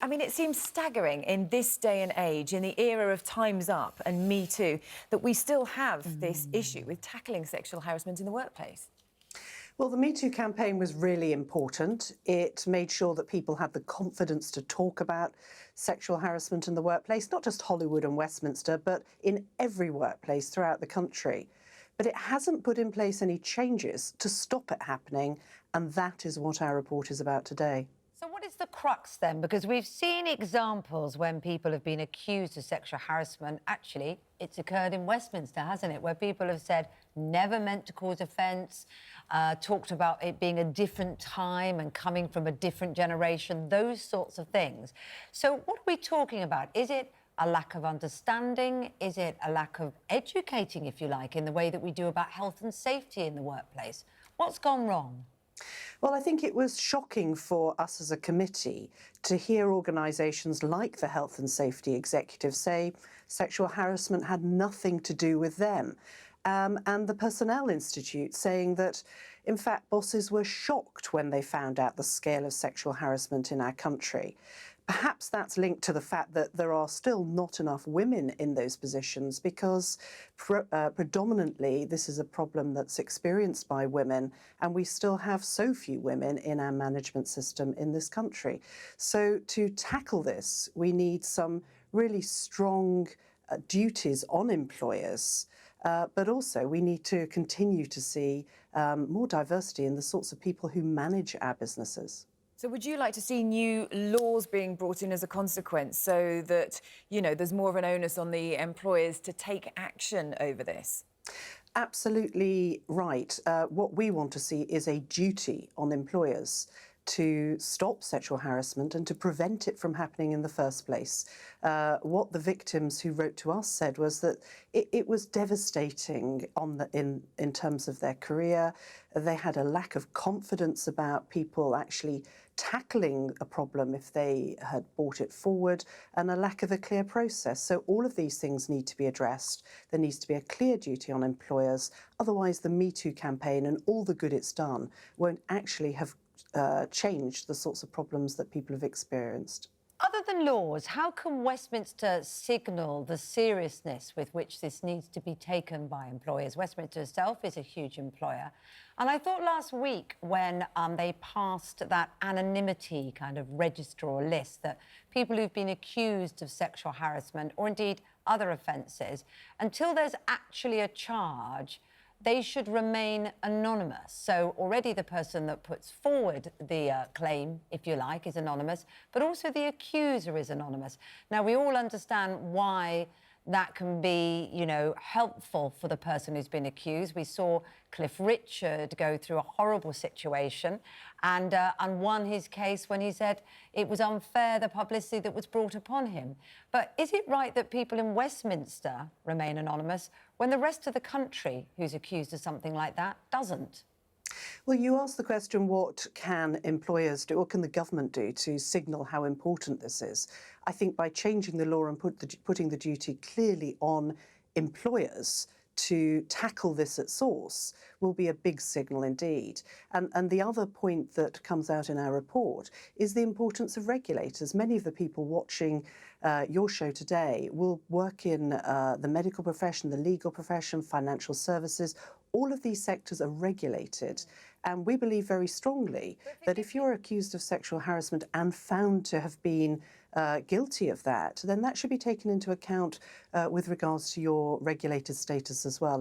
I mean, it seems staggering in this day and age, in the era of Time's Up and Me Too, that we still have this issue with tackling sexual harassment in the workplace. Well, the Me Too campaign was really important. It made sure that people had the confidence to talk about sexual harassment in the workplace, not just Hollywood and Westminster, but in every workplace throughout the country. But it hasn't put in place any changes to stop it happening, and that is what our report is about today. So what is the crux then? Because we've seen examples when people have been accused of sexual harassment. Actually, it's occurred in Westminster, hasn't it? Where people have said, never meant to cause offence, talked about it being a different time and coming from a different generation, those sorts of things. So what are we talking about? Is it a lack of understanding? Is it a lack of educating, if you like, in the way that we do about health and safety in the workplace? What's gone wrong? Well, I think it was shocking for us as a committee to hear organisations like the Health and Safety Executive say sexual harassment had nothing to do with them. And the Personnel Institute saying that, in fact, bosses were shocked when they found out the scale of sexual harassment in our country. Perhaps that's linked to the fact that there are still not enough women in those positions because predominantly this is a problem that's experienced by women, and we still have so few women in our management system in this country. So to tackle this, we need some really strong duties on employers, but also we need to continue to see more diversity in the sorts of people who manage our businesses. So would you like to see new laws being brought in as a consequence so that, you know, there's more of an onus on the employers to take action over this? Absolutely right. What we want to see is a duty on employers to stop sexual harassment and to prevent it from happening in the first place. What the victims who wrote to us said was that it was devastating in terms of their career. They had a lack of confidence about people actually tackling a problem if they had brought it forward, and a lack of a clear process. So all of these things need to be addressed. There needs to be a clear duty on employers. Otherwise, the Me Too campaign and all the good it's done won't actually have changed the sorts of problems that people have experienced. Other than laws, how can Westminster signal the seriousness with which this needs to be taken by employers? Westminster itself is a huge employer. And I thought last week when they passed that anonymity kind of register or list, that people who've been accused of sexual harassment or indeed other offences, until there's actually a charge, they should remain anonymous. So already the person that puts forward the claim, if you like, is anonymous, but also the accuser is anonymous. Now, we all understand why that can be, you know, helpful for the person who's been accused. We saw Cliff Richard go through a horrible situation and won his case when he said it was unfair, the publicity that was brought upon him. But is it right that people in Westminster remain anonymous when the rest of the country who's accused of something like that doesn't? Well, you asked the question, what can employers do, what can the government do to signal how important this is? I think by changing the law and putting the duty clearly on employers to tackle this at source will be a big signal indeed. And the other point that comes out in our report is the importance of regulators. Many of the people watching your show today will work in the medical profession, the legal profession, financial services. All of these sectors are regulated, and we believe very strongly that if you're accused of sexual harassment and found to have been guilty of that, then that should be taken into account with regards to your regulated status as well.